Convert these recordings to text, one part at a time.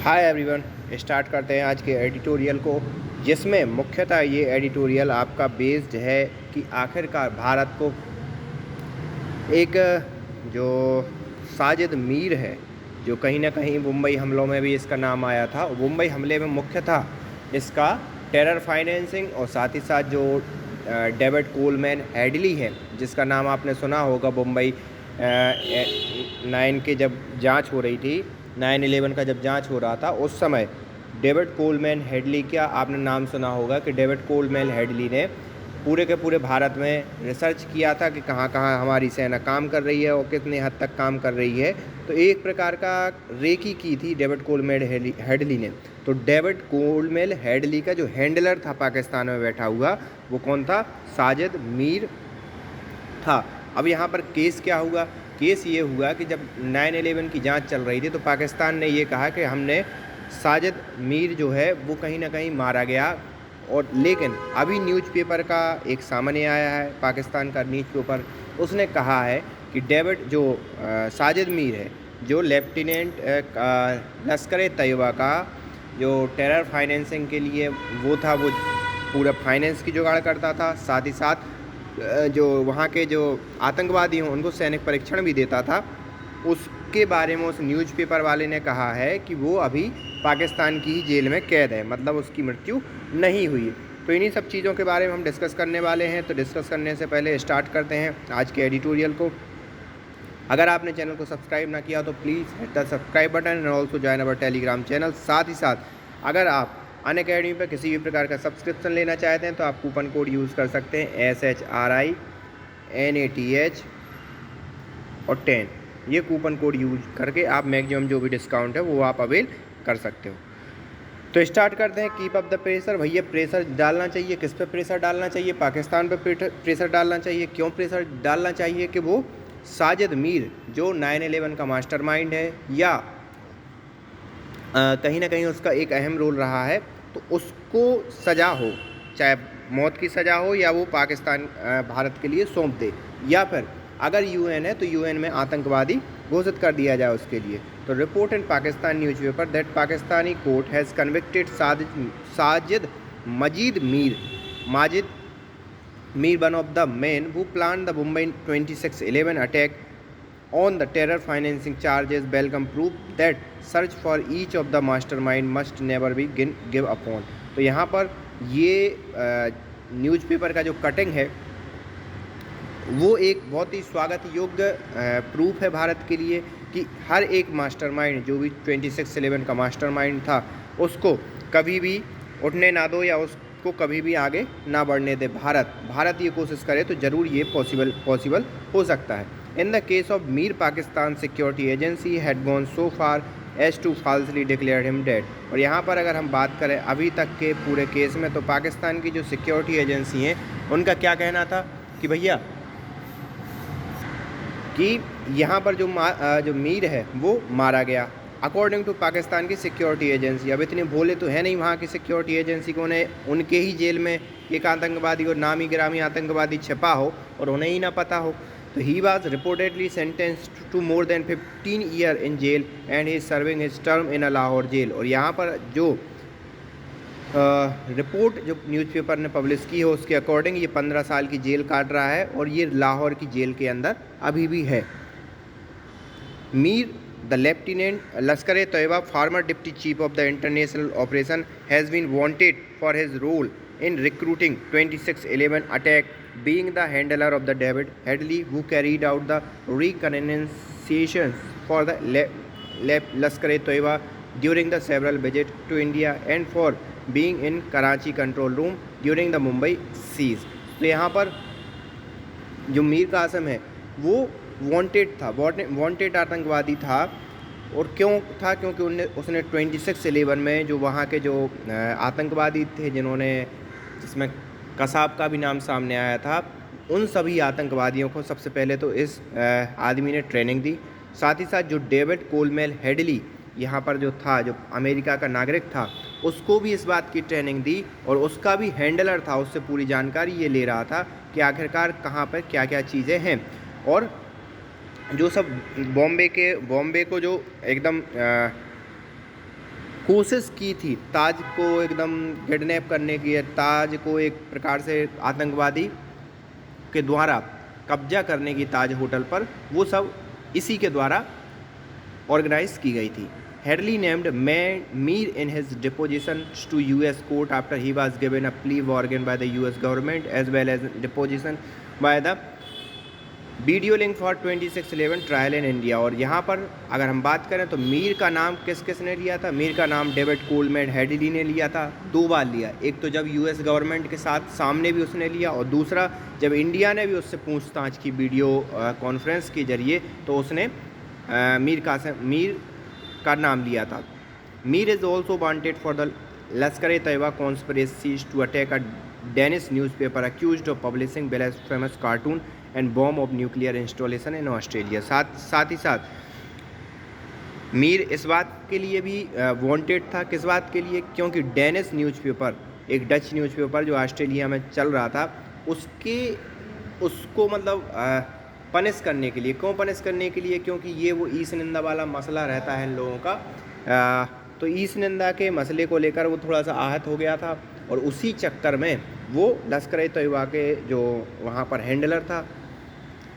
Hi everyone. Start करते हैं आज के एडिटोरियल को, जिसमें मुख्यतः ये एडिटोरियल आपका बेस्ड है कि आखिरकार भारत को एक जो साजिद मीर है, जो कहीं ना कहीं मुंबई हमलों में भी इसका नाम आया था। मुंबई हमले में मुख्यतः इसका टेरर फाइनेंसिंग और साथ ही साथ जो डेविड कोलमैन हेडली है, जिसका नाम आपने सुना होगा। मुंबई 9 के जब जांच हो रही थी, 9/11 का जब जांच हो रहा था, उस समय डेविड कोलमैन हेडली का आपने नाम सुना होगा कि डेविड कोलमैन हेडली ने पूरे के पूरे भारत में रिसर्च किया था कि कहाँ कहाँ हमारी सेना काम कर रही है और कितने हद तक काम कर रही है। तो एक प्रकार का रेकी की थी डेविड कोलमैन हेडली ने। तो डेविड कोलमैन हेडली का जो हैंडलर था पाकिस्तान में बैठा हुआ, वो कौन था? साजिद मीर था। अब यहाँ पर केस क्या हुआ? केस ये हुआ कि जब 9/11 की जांच चल रही थी, तो पाकिस्तान ने ये कहा कि हमने साजिद मीर जो है वो कहीं ना कहीं मारा गया। और लेकिन अभी न्यूज़पेपर का एक सामने आया है, पाकिस्तान का न्यूज़पेपर, उसने कहा है कि डेविड जो साजिद मीर है, जो लेफ्टिनेंट लश्कर तैयबा का जो टेरर फाइनेंसिंग के लिए वो था, वो पूरा फाइनेंस की जुगाड़ करता था, साथ ही साथ जो वहाँ के जो आतंकवादी हैं उनको सैनिक परीक्षण भी देता था। उसके बारे में उस न्यूज़पेपर वाले ने कहा है कि वो अभी पाकिस्तान की ही जेल में कैद है, मतलब उसकी मृत्यु नहीं हुई। तो इन्हीं सब चीज़ों के बारे में हम डिस्कस करने वाले हैं। तो डिस्कस करने से पहले स्टार्ट करते हैं आज के एडिटोरियल को। अगर आपने चैनल को सब्सक्राइब ना किया तो please hit the subscribe button and also join our Telegram channel. साथ ही साथ अगर आप अनअकैडमी पर किसी भी प्रकार का सब्सक्रिप्शन लेना चाहते हैं तो आप कूपन कोड यूज़ कर सकते हैं SHRINATH और 10। ये कूपन कोड यूज करके आप मैक्सिमम जो भी डिस्काउंट है वो आप अवेल कर सकते हो। तो स्टार्ट करते हैं। Keep up the pressure. भैया प्रेशर डालना चाहिए, किस पे प्रेशर डालना चाहिए? पाकिस्तान पे प्रेशर डालना चाहिए। क्यों प्रेशर डालना चाहिए? कि वो साजिद मीर जो 9/11 का मास्टरमाइंड है, या कहीं ना कहीं उसका एक अहम रोल रहा है, तो उसको सज़ा हो, चाहे मौत की सज़ा हो या वो पाकिस्तान भारत के लिए सौंप दे, या फिर अगर यूएन है तो यूएन में आतंकवादी घोषित कर दिया जाए उसके लिए। तो report in Pakistan newspaper that Pakistani court has convicted Sajid Majid Mir one of the man who plan the Mumbai 26/11 attack on the terror financing charges. Belgium proved that search for each of the mastermind must never be give upon. तो यहाँ पर ये newspaper का जो cutting है वो एक बहुत ही स्वागत योग्य प्रूफ है भारत के लिए कि हर एक मास्टरमाइंड, जो भी 26/11 का मास्टरमाइंड था, उसको कभी भी उठने ना दो या उसको कभी भी आगे ना बढ़ने दे। भारत ये कोशिश करे तो ज़रूर ये पॉसिबल हो सकता है। In the case of Mir, Pakistan security agency had gone so far as to falsely declare him dead. और यहाँ पर अगर हम बात करें अभी तक के पूरे केस में, तो पाकिस्तान की जो सिक्योरिटी एजेंसी हैं उनका क्या कहना था कि भैया कि यहाँ पर जो मीर है वो मारा गया अकॉर्डिंग टू पाकिस्तान की सिक्योरिटी एजेंसी। अब इतने भोले तो है नहीं वहाँ की सिक्योरिटी एजेंसी को, उन्हें उनके ही जेल में एक आतंकवादी और नामी गिरामी आतंकवादी छिपा हो और उन्हें ही ना पता हो। तो he was reportedly sentenced to more than 15 years in jail and he is serving his term in a Lahore jail। और यहाँ पर जो रिपोर्ट जो न्यूज़पेपर ने पब्लिश की है उसके अकॉर्डिंग ये 15 साल की जेल काट रहा है और ये लाहौर की जेल के अंदर अभी भी है। Mir the lieutenant Lashkar Taiba former deputy chief of the international operation has been wanted for his role in recruiting 26/11 attack, being the handler of the David Headley who carried out the reconnaissance for the Lashkar-e-Taiba during the several visits to India and for being in Karachi control room during the Mumbai siege। तो यहाँ पर जो मीर कासिम है वो wanted था, wanted आतंकवादी था। और क्यों था? क्योंकि उसने 26/11 में जो वहाँ के जो आतंकवादी थे, जिसमें कसाब का भी नाम सामने आया था, उन सभी आतंकवादियों को सबसे पहले तो इस आदमी ने ट्रेनिंग दी। साथ ही साथ जो डेविड कोलमैन हेडली यहाँ पर जो था, जो अमेरिका का नागरिक था, उसको भी इस बात की ट्रेनिंग दी और उसका भी हैंडलर था, उससे पूरी जानकारी ये ले रहा था कि आखिरकार कहाँ पर क्या क्या चीज़ें हैं। और जो सब बॉम्बे को जो एकदम कोशिश की थी ताज को एकदम किडनैप करने की, ताज को एक प्रकार से आतंकवादी के द्वारा कब्जा करने की ताज होटल पर, वो सब इसी के द्वारा ऑर्गेनाइज की गई थी। Headley named Mir in his deposition to US court after he was given a plea bargain by the US government as well as deposition by the video link for 2611 trial in India. और यहाँ पर अगर हम बात करें तो मीर का नाम किस किस ने लिया था? मीर का नाम डेविड कोलमैन हेडली ने लिया था, 2 बार लिया। एक तो जब यूएस गवर्नमेंट के साथ सामने भी उसने लिया, और दूसरा जब इंडिया ने भी उससे पूछताछ की वीडियो कॉन्फ्रेंस के जरिए, तो उसने मीर का नाम लिया था। Mir is also wanted for the Lashkar-e-Taiba conspiracy to attack a Danish newspaper accused of publishing blasphemous cartoon and bomb of nuclear installation in Australia. साथ ही साथ मीर इस बात के लिए भी वांटेड था, किस बात के लिए? क्योंकि डेनिश न्यूज़पेपर, एक डच न्यूज़पेपर जो ऑस्ट्रेलिया में चल रहा था, उसको मतलब पनिश करने के लिए। क्यों पनिश करने के लिए? क्योंकि ये वो ईश निंदा वाला मसला रहता है इन लोगों का। तो ईश निंदा के मसले को लेकर वो थोड़ा सा आहत हो गया था, और उसी चक्कर में वो लश्कर-ए-तैयबा के जो वहाँ पर हैंडलर था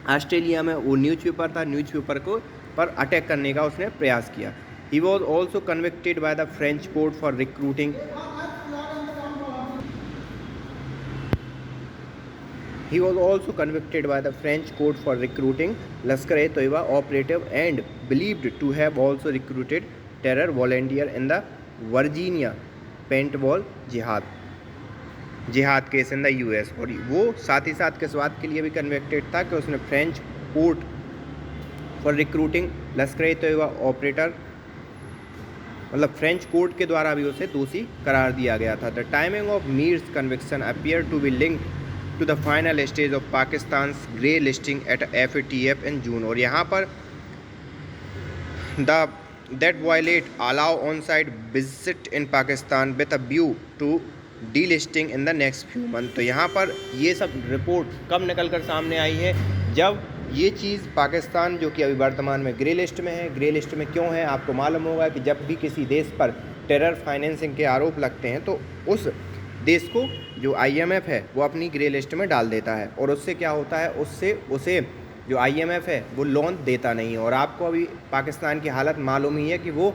ऑस्ट्रेलिया में, वो न्यूज़पेपर था, न्यूज़पेपर को पर अटैक करने का उसने प्रयास किया। He was also convicted by the French court for recruiting He was also convicted by the French court for recruiting Lashkar-e-Taiba operative and believed to have also recruited terror volunteer in the Virginia paintball जिहाद case in the US. और वो साथ ही साथ किस बात के लिए भी कन्विक्टेड था कि उसने French court for recruiting Lashkar-e-Taiba operator, मतलब फ्रेंच कोर्ट के द्वारा भी उसे दोषी करार दिया गया था। The timing of Mir's conviction appear to be linked to the final stage of Pakistan grey listing at FATF in June. और यहाँ पर that violet allow on site visit in Pakistan with a view to delisting in the next few month. तो यहाँ पर ये सब report कब निकल कर सामने आई है? जब ये चीज़ पाकिस्तान, जो कि अभी वर्तमान में ग्रे लिस्ट में है। ग्रे लिस्ट में क्यों है? आपको मालूम होगा कि जब भी किसी देश पर टेरर फाइनेंसिंग के आरोप लगते हैं तो उस देश को जो IMF है वो अपनी ग्रे लिस्ट में डाल देता है, और उससे क्या होता है, उससे उसे जो IMF है वो लोन देता नहीं है। और आपको अभी पाकिस्तान की हालत मालूम ही है कि वो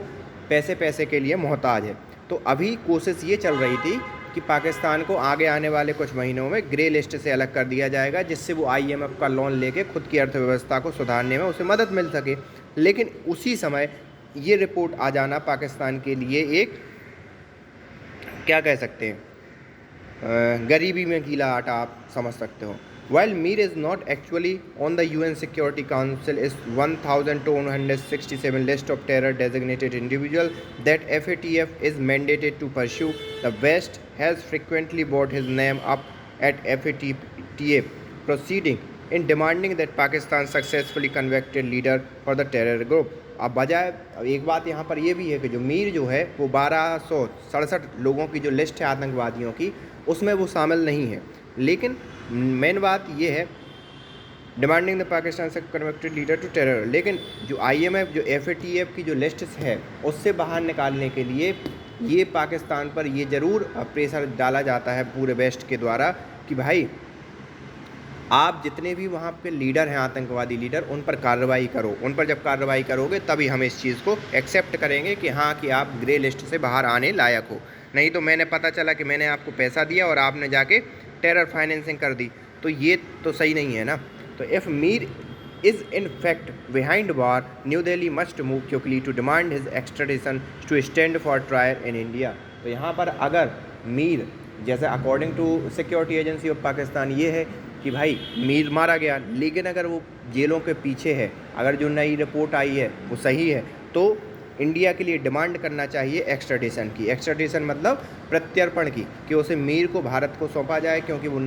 पैसे के लिए मोहताज है। तो अभी कोशिश ये चल रही थी कि पाकिस्तान को आगे आने वाले कुछ महीनों में ग्रे लिस्ट से अलग कर दिया जाएगा, जिससे वो IMF का लोन लेके खुद की अर्थव्यवस्था को सुधारने में उसे मदद मिल सके। लेकिन उसी समय ये रिपोर्ट आ जाना पाकिस्तान के लिए एक, क्या कह सकते हैं, गरीबी में गीला आटा आप समझ सकते हो। While Mir is not actually on the UN Security Council is 1267 list of terror designated individual that FATF is mandated to pursue, the West has frequently brought his name up at FATF proceeding in demanding that Pakistan successfully convicted leader for the terror group। अब एक बात यहाँ पर यह भी है कि जो मीर जो है वो 1267 लोगों की जो लिस्ट है आतंकवादियों की, उसमें वो शामिल नहीं है। लेकिन मेन बात ये है डिमांडिंग द पाकिस्तान से कन्विक्टेड लीडर टू टेरर। लेकिन जो IMF, जो FATF की जो लिस्ट है उससे बाहर निकालने के लिए ये पाकिस्तान पर ये ज़रूर प्रेशर डाला जाता है पूरे वेस्ट के द्वारा कि भाई आप जितने भी वहाँ पे लीडर हैं, आतंकवादी लीडर, उन पर कार्रवाई करो। उन पर जब कार्रवाई करोगे तभी हम इस चीज़ को एक्सेप्ट करेंगे कि हाँ कि आप ग्रे लिस्ट से बाहर आने लायक हो। नहीं तो मैंने पता चला कि मैंने आपको पैसा दिया और आपने जाके टेरर फाइनेंसिंग कर दी, तो ये तो सही नहीं है ना। तो if Mir is in fact behind war, New Delhi must move quickly to demand his extradition to stand for trial in India. तो यहाँ पर अगर मीर, जैसे according to security agency of Pakistan ये है कि भाई मीर मारा गया, लेकिन अगर वो जेलों के पीछे है, अगर जो नई रिपोर्ट आई है वो सही है, तो इंडिया के लिए डिमांड करना चाहिए एक्स्ट्राडिशन की। एक्स्ट्राडिशन मतलब प्रत्यर्पण की, कि उसे मीर को भारत को सौंपा जाए, क्योंकि वो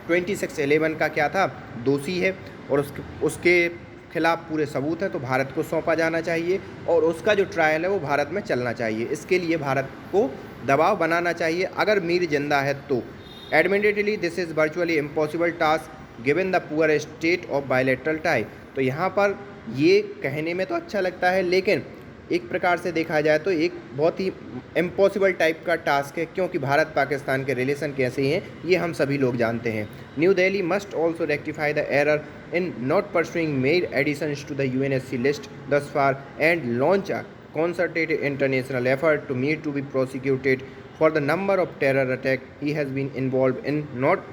2611 का क्या था, दोषी है और उसके खिलाफ पूरे सबूत है, तो भारत को सौंपा जाना चाहिए और उसका जो ट्रायल है वो भारत में चलना चाहिए। इसके लिए भारत को दबाव बनाना चाहिए अगर मीर जिंदा है तो। Admittedly this is virtually impossible task given the poor state of bilateral tie. तो यहाँ पर ये कहने में तो अच्छा लगता है, लेकिन एक प्रकार से देखा जाए तो एक बहुत ही इम्पॉसिबल टाइप का टास्क है, क्योंकि भारत पाकिस्तान के रिलेशन कैसे हैं ये हम सभी लोग जानते हैं। New Delhi must also rectify the error in not pursuing made additions to the UNSC list thus far and launch a concerted international effort to meet to be prosecuted for the number of terror attack he has been involved in, not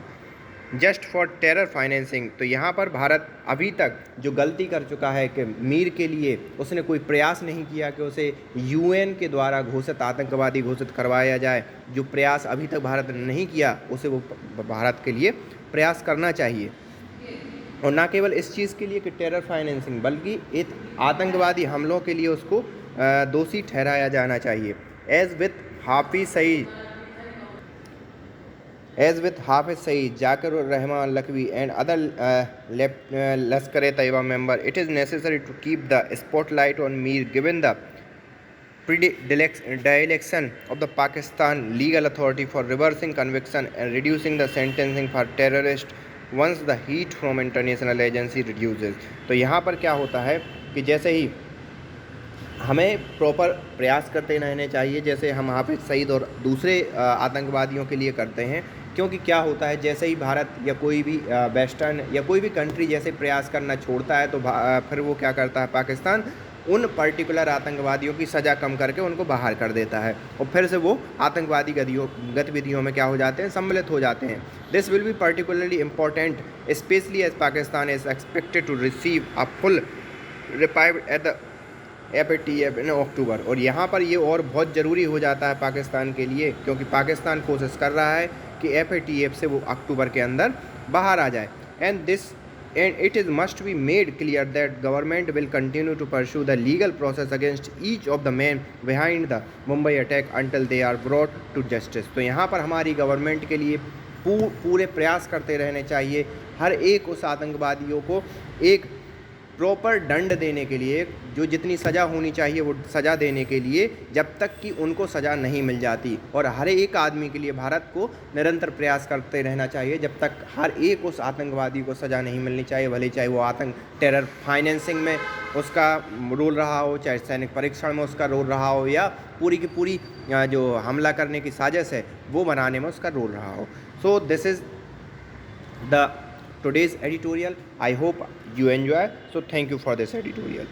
just for terror financing. तो यहाँ पर भारत अभी तक जो गलती कर चुका है कि मीर के लिए उसने कोई प्रयास नहीं किया कि उसे यूएन के द्वारा घोषित आतंकवादी घोषित करवाया जाए। जो प्रयास अभी तक भारत ने नहीं किया उसे वो भारत के लिए प्रयास करना चाहिए, और ना केवल इस चीज़ के लिए कि टेरर फाइनेंसिंग, बल्कि एक आतंकवादी हमलों के लिए उसको दोषी ठहराया जाना चाहिए। As with Hafiz Saeed, Zakir Rehman Lakhvi and other Lashkar Taiba member, it is necessary to keep the spotlight on Mir given the predilection of the Pakistan legal authority for reversing conviction and reducing the sentencing for terrorists once the heat from international agency reduces। तो यहाँ पर क्या होता है कि जैसे ही हमें proper प्रयास करते रहने चाहिए, जैसे हम हाफिज सईद और दूसरे आतंकवादियों के लिए करते हैं, क्योंकि क्या होता है जैसे ही भारत या कोई भी वेस्टर्न या कोई भी कंट्री जैसे प्रयास करना छोड़ता है तो फिर वो क्या करता है, पाकिस्तान उन पर्टिकुलर आतंकवादियों की सज़ा कम करके उनको बाहर कर देता है और फिर से वो आतंकवादी गतिविधियों में क्या हो जाते हैं, सम्मिलित हो जाते हैं। This will be particularly important specially as Pakistan is expected to receive a full reprieve at the FATF in October. और यहाँ पर ये और बहुत ज़रूरी हो जाता है पाकिस्तान के लिए, क्योंकि पाकिस्तान कोशिश कर रहा है कि FATF से वो अक्टूबर के अंदर बाहर आ जाए। And it is must be made clear that government will continue to pursue the legal process against each of the men behind the Mumbai attack until they are brought to justice। तो यहाँ पर हमारी government के लिए पूरे प्रयास करते रहने चाहिए, हर एक उस आतंकवादियों को एक प्रॉपर दंड देने के लिए, जो जितनी सज़ा होनी चाहिए वो सज़ा देने के लिए, जब तक कि उनको सज़ा नहीं मिल जाती। और हर एक आदमी के लिए भारत को निरंतर प्रयास करते रहना चाहिए जब तक हर एक उस आतंकवादी को सज़ा नहीं मिलनी चाहिए, भले चाहे वो टेरर फाइनेंसिंग में उसका रोल रहा हो, चाहे सैनिक परीक्षण में उसका रोल रहा हो, या पूरी की पूरी जो हमला करने की साजिश है वो बनाने में उसका रोल रहा हो। So this is the today's editorial. I hope you enjoy, so thank you for this editorial.